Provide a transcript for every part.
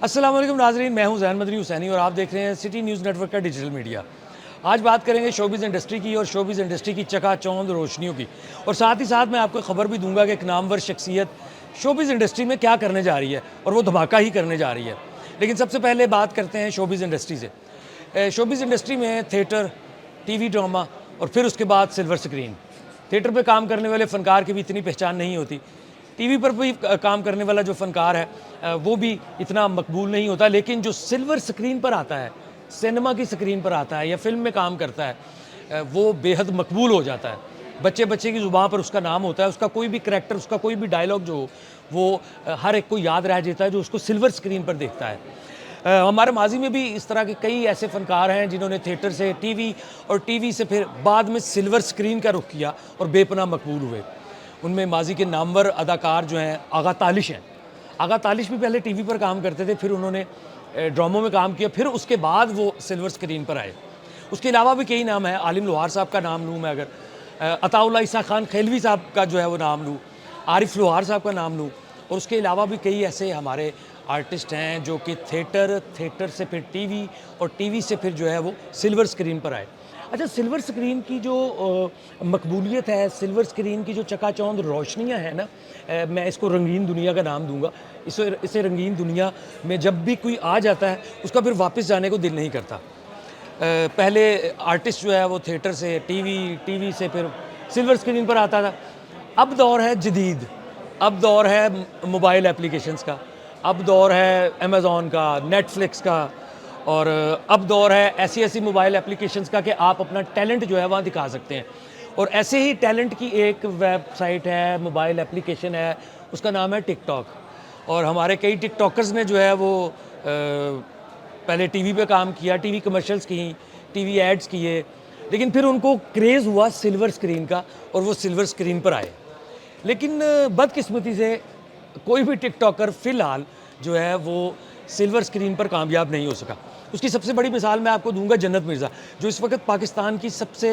अस्सलाम वालेकुम नाज़रीन, मैं हूं ज़ैन मदनी हुसैनी और आप देख रहे हैं सिटी न्यूज़ नेटवर्क का डिजिटल मीडिया। आज बात करेंगे शोबिज़ इंडस्ट्री की और शोबिज़ इंडस्ट्री की चकाचौंध रोशनियों की, और साथ ही साथ मैं आपको खबर भी दूंगा कि एक नामवर शख्सियत शोबिज़ इंडस्ट्री में क्या करने जा रही है, और वो धमाका ही करने जा रही है। लेकिन सबसे पहले बात करते हैं शोबिज़ इंडस्ट्री से। शोबिज़ इंडस्ट्री में थिएटर, टीवी ड्रामा और फिर उसके बाद सिल्वर स्क्रीन। थिएटर पे काम करने वाले फ़नकार की भी इतनी पहचान नहीं होती। टीवी पर भी काम करने वाला जो फ़नकार है वो भी इतना मकबूल नहीं होता, लेकिन जो सिल्वर स्क्रीन पर आता है, सिनेमा की स्क्रीन पर आता है या फ़िल्म में काम करता है, वो बेहद मकबूल हो जाता है। बच्चे बच्चे की ज़ुबान पर उसका नाम होता है, उसका कोई भी करैक्टर, उसका कोई भी डायलॉग जो हो वो हर एक को याद रह जाता है जो उसको सिल्वर स्क्रीन पर देखता है। हमारे माजी में भी इस तरह के कई ऐसे फ़नकार हैं जिन्होंने थिएटर से टीवी और टीवी से फिर बाद में सिल्वर स्क्रीन का रुख किया और बेपनाह मकबूल हुए। उनमें माजी के नामवर अदाकार जो हैं आगा तालिश हैं। आगा तालिश भी पहले टीवी पर काम करते थे, फिर उन्होंने ड्रामों में काम किया, फिर उसके बाद वो सिल्वर स्क्रीन पर आए। उसके अलावा भी कई नाम हैं। आलिम लोहार साहब का नाम लूँ मैं, अगर अताउल्लाह ईसा खान खैलवी साहब का जो है वो नाम लूँ, आरिफ लोहार साहब का नाम लूँ, और उसके अलावा भी कई ऐसे हमारे आर्टिस्ट हैं जो कि थिएटर से फिर टीवी और टीवी से फिर जो है वो सिल्वर स्क्रीन पर आए। अच्छा, सिल्वर स्क्रीन की जो मकबूलियत है, सिल्वर स्क्रीन की जो चकाचौंध रोशनियाँ हैं ना, मैं इसको रंगीन दुनिया का नाम दूंगा। इसे रंगीन दुनिया में जब भी कोई आ जाता है उसका फिर वापस जाने को दिल नहीं करता। पहले आर्टिस्ट जो है वो थिएटर से टीवी से फिर सिल्वर स्क्रीन पर आता था। अब दौर है जदीद, अब दौर है मोबाइल एप्लीकेशंस का, अब दौर है अमेज़ॉन का, नेटफ्लिक्स का, और अब दौर है ऐसी ऐसी मोबाइल एप्लीकेशंस का कि आप अपना टैलेंट जो है वहाँ दिखा सकते हैं। और ऐसे ही टैलेंट की एक वेबसाइट है, मोबाइल एप्लीकेशन है, उसका नाम है टिकटॉक। और हमारे कई टिकटॉकर्स ने जो है वो पहले टीवी पे काम किया, टीवी कमर्शियल्स की, टीवी एड्स किए, लेकिन फिर उनको क्रेज़ हुआ सिल्वर स्क्रीन का और वो सिल्वर स्क्रीन पर आए। लेकिन बदकिस्मती से कोई भी टिकटॉकर फ़िलहाल जो है वो सिल्वर स्क्रीन पर कामयाब नहीं हो सका। उसकी सबसे बड़ी मिसाल मैं आपको दूंगा जन्नत मिर्ज़ा, जो इस वक्त पाकिस्तान की सबसे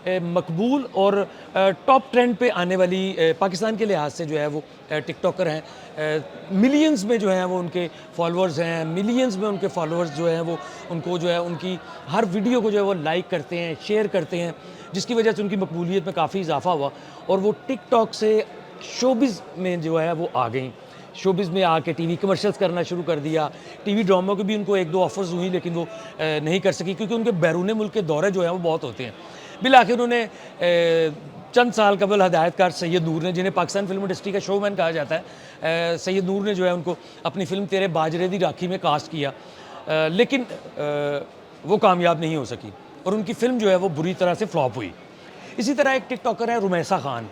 मकबूल और टॉप ट्रेंड पे आने वाली पाकिस्तान के लिहाज से जो है वो टिकटॉकर हैं। मिलियंस में जो हैं वो उनके फॉलोअर्स हैं, मिलियंस में उनके फॉलोअर्स जो हैं वो उनको जो है उनकी हर वीडियो को जो है वो लाइक करते हैं, शेयर करते हैं, जिसकी वजह से उनकी मकबूलियत में काफ़ी इजाफा हुआ और वो टिकटॉक से शोबिज़ में जो है वो आ गई। शोबिज़ में आके टीवी कमर्शियल्स करना शुरू कर दिया। टीवी ड्रामों की भी उनको एक दो ऑफ़र्स हुई, लेकिन वो नहीं कर सकी क्योंकि उनके बैरून मुल्क के दौरे जो हैं वो बहुत होते हैं। बिल आखिर उन्होंने चंद साल कबल हिदायतकार सैयद नूर ने, जिन्हें पाकिस्तान फिल्म इंडस्ट्री का शोमैन कहा जाता है, सैयद नूर ने जो है उनको अपनी फ़िल्म तेरे बाजरे दी राखी में कास्ट किया, लेकिन वो कामयाब नहीं हो सकी और उनकी फ़िल्म जो है वो बुरी तरह से फ्लॉप हुई। इसी तरह एक टिकटॉकर है रुमैसा खान।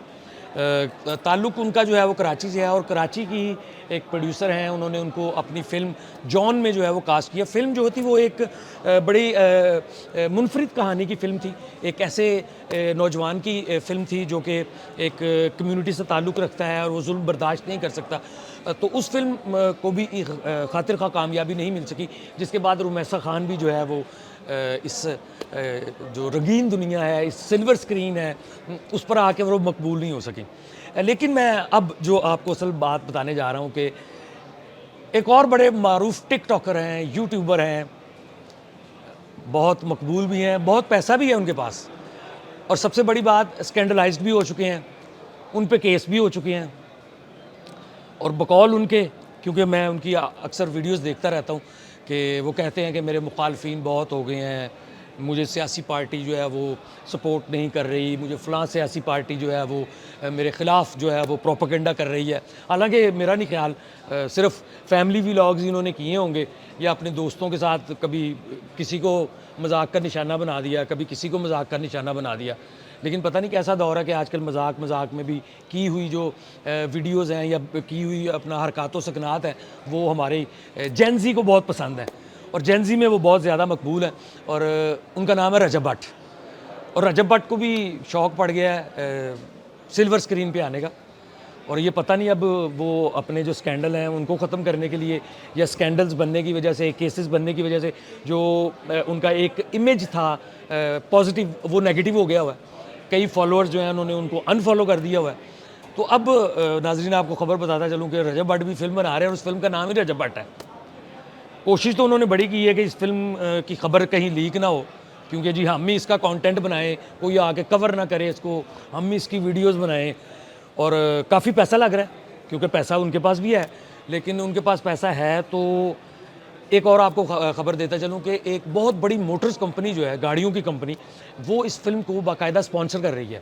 ताल्लुक़ उनका जो है वो कराची से है और कराची की एक प्रोड्यूसर हैं, उन्होंने उनको अपनी फ़िल्म जॉन में जो है वो कास्ट किया। फ़िल्म जो थी वो एक बड़ी मुनफरिद कहानी की फ़िल्म थी। एक ऐसे नौजवान की फ़िल्म थी जो कि एक कम्युनिटी से ताल्लुक़ रखता है और वो जुल्म बर्दाश्त नहीं कर सकता। तो उस फ़िल्म को भी खातिर खा कामयाबी नहीं मिल सकी, जिसके बाद रुमैसा खान भी जो है वो इस जो रंगीन दुनिया है, इस सिल्वर स्क्रीन है, उस पर आके वो मकबूल नहीं हो सकी। लेकिन मैं अब जो आपको असल बात बताने जा रहा हूँ कि एक और बड़े मारूफ टिकटॉकर हैं, यूट्यूबर हैं, बहुत मकबूल भी हैं, बहुत पैसा भी है उनके पास, और सबसे बड़ी बात स्कैंडलाइज्ड भी हो चुके हैं, उन पे केस भी हो चुके हैं। और बकौल उनके, क्योंकि मैं उनकी अक्सर वीडियोस देखता रहता हूँ, कि वो कहते हैं कि मेरे मुखालफिन बहुत हो गए हैं, मुझे सियासी पार्टी जो है वो सपोर्ट नहीं कर रही, मुझे फ़लाँ सियासी पार्टी जो है वो मेरे ख़िलाफ़ जो है वो प्रोपेगेंडा कर रही है। हालांकि मेरा नहीं ख्याल, सिर्फ फैमिली व्लॉग्स इन्होंने किए होंगे या अपने दोस्तों के साथ कभी किसी को मजाक का निशाना बना दिया, कभी किसी को मजाक का निशाना बना दिया। लेकिन पता नहीं कैसा दौर है कि आजकल मजाक में भी की हुई जो वीडियोस हैं या की हुई अपना हरकत व सकनात है, वो हमारे जेन ज़ी को बहुत पसंद है और जेन ज़ी में वो बहुत ज़्यादा मकबूल है। और उनका नाम है रजब भट्ट, और रजब भट्ट को भी शौक़ पड़ गया है सिल्वर स्क्रीन पे आने का। और ये पता नहीं अब वो अपने जो स्कैंडल हैं उनको ख़त्म करने के लिए या स्कैंडल्स बनने की वजह से, केसेस बनने की वजह से जो उनका एक इमेज था पॉजिटिव, वो नेगेटिव हो गया हुआ है। कई फॉलोअर्स जो हैं उन्होंने उनको अनफॉलो कर दिया हुआ है। तो अब नाजरीन आपको खबर बताता चलूँ कि रजब भट्ट भी फिल्म बना रहे हैं और उस फिल्म का नाम ही रजब भट्ट है। कोशिश तो उन्होंने बड़ी की है कि इस फिल्म की खबर कहीं लीक ना हो, क्योंकि जी हम ही इसका कंटेंट बनाएं, कोई आके कवर ना करे इसको, हम ही इसकी वीडियोस बनाएं। और काफ़ी पैसा लग रहा है, क्योंकि पैसा उनके पास भी है, लेकिन उनके पास पैसा है तो एक और आपको खबर देता चलूँ कि एक बहुत बड़ी मोटर्स कंपनी जो है, गाड़ियों की कंपनी, वो इस फिल्म को बाकायदा स्पॉन्सर कर रही है।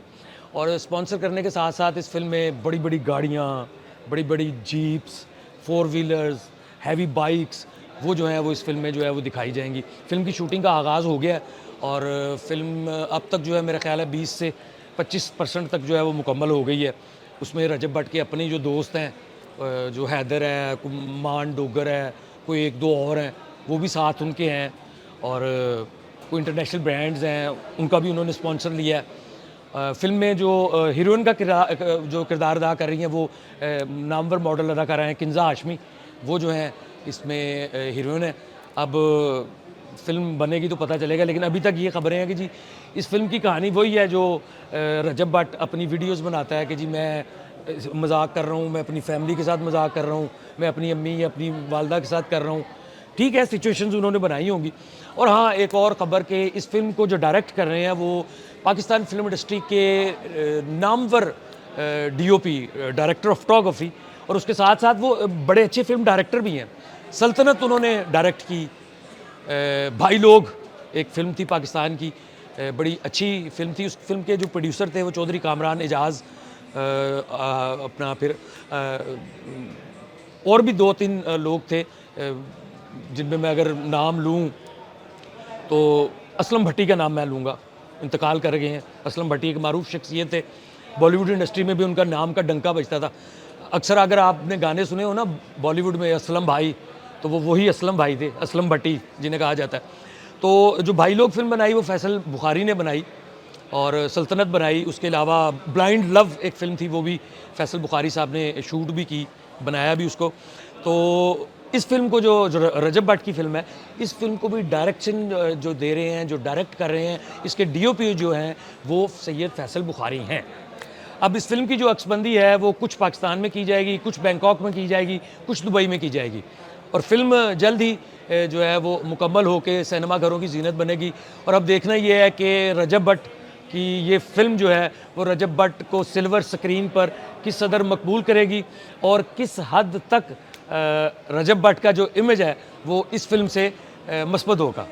और स्पॉन्सर करने के साथ साथ इस फिल्म में बड़ी बड़ी गाड़ियाँ, बड़ी बड़ी jeeps, four wheelers, heavy bikes, वो जो हैं वो इस फिल्म में जो है वो दिखाई जाएंगी। फिल्म की शूटिंग का आगाज़ हो गया है और फिल्म अब तक जो है मेरा ख्याल है 20 से 25% तक जो है वो मुकम्मल हो गई है। उसमें रजब भट्ट के अपने जो दोस्त हैं, जो हैदर है, मान डोगर है, कोई एक दो और हैं, वो भी साथ उनके हैं। और कोई इंटरनेशनल ब्रांड्स हैं, उनका भी उन्होंने स्पॉन्सर लिया है। फ़िल्म में जो हीरोइन का जो किरदार अदा कर रही हैं, वो नामवर मॉडल अदाकारा हैं किंज़ा हाशमी, वो जो हैं इसमें हीरोइन है। अब फ़िल्म बनेगी तो पता चलेगा, लेकिन अभी तक ये खबरें हैं कि जी इस फ़िल्म की कहानी वही है जो रजब भट्ट अपनी वीडियोस बनाता है कि जी मैं मजाक कर रहा हूँ, मैं अपनी फैमिली के साथ मजाक कर रहा हूँ, मैं अपनी अम्मी या अपनी वालदा के साथ कर रहा हूँ। ठीक है, सिचुएशंस उन्होंने बनाई होंगी। और हाँ, एक और ख़बर कि इस फिल्म को जो डायरेक्ट कर रहे हैं वो पाकिस्तान फिल्म इंडस्ट्री के Namvar DOP, director of photography, और उसके साथ साथ वो बड़े अच्छे फिल्म डायरेक्टर भी हैं। सल्तनत उन्होंने डायरेक्ट की, भाई लोग एक फ़िल्म थी पाकिस्तान की, बड़ी अच्छी फ़िल्म थी। उस फिल्म के जो प्रोड्यूसर थे वो चौधरी कामरान एजाज़, अपना फिर और भी 2-3 लोग थे, जिनमें मैं अगर नाम लूँ तो असलम भट्टी का नाम मैं लूँगा, इंतकाल कर गए हैं। असलम भट्टी एक मारूफ शख्सियत थे, बॉलीवुड इंडस्ट्री में भी उनका नाम का डंका बजता था। अक्सर अगर आपने गाने सुने हो ना बॉलीवुड में, असलम भाई, तो वो वही असलम भाई थे, असलम भट्टी जिन्हें कहा जाता है। तो जो भाई लोग फिल्म बनाई वो फैसल बुखारी ने बनाई, और सल्तनत बनाई। उसके अलावा ब्लाइंड लव एक फ़िल्म थी, वो भी फैसल बुखारी साहब ने शूट भी की, बनाया भी उसको। तो इस फिल्म को जो रजब भट्ट की फ़िल्म है, इस फिल्म को भी डायरेक्शन जो दे रहे हैं, जो डायरेक्ट कर रहे हैं, इसके डीओपी जो हैं वो सैयद फैसल बुखारी हैं। अब इस फिल्म की जो अक्सबंदी है वो कुछ पाकिस्तान में की जाएगी, कुछ बैंकॉक में की जाएगी, कुछ दुबई में की जाएगी। और फिल्म जल्द ही जो है वो मुकम्मल होकर सिनेमा घरों की जीनत बनेगी। और अब देखना ये है कि रजब भट्ट कि ये फ़िल्म जो है वो रजब भट्ट को सिल्वर स्क्रीन पर किस कदर मकबूल करेगी, और किस हद तक रजब भट्ट का जो इमेज है वो इस फिल्म से मस्बत होगा।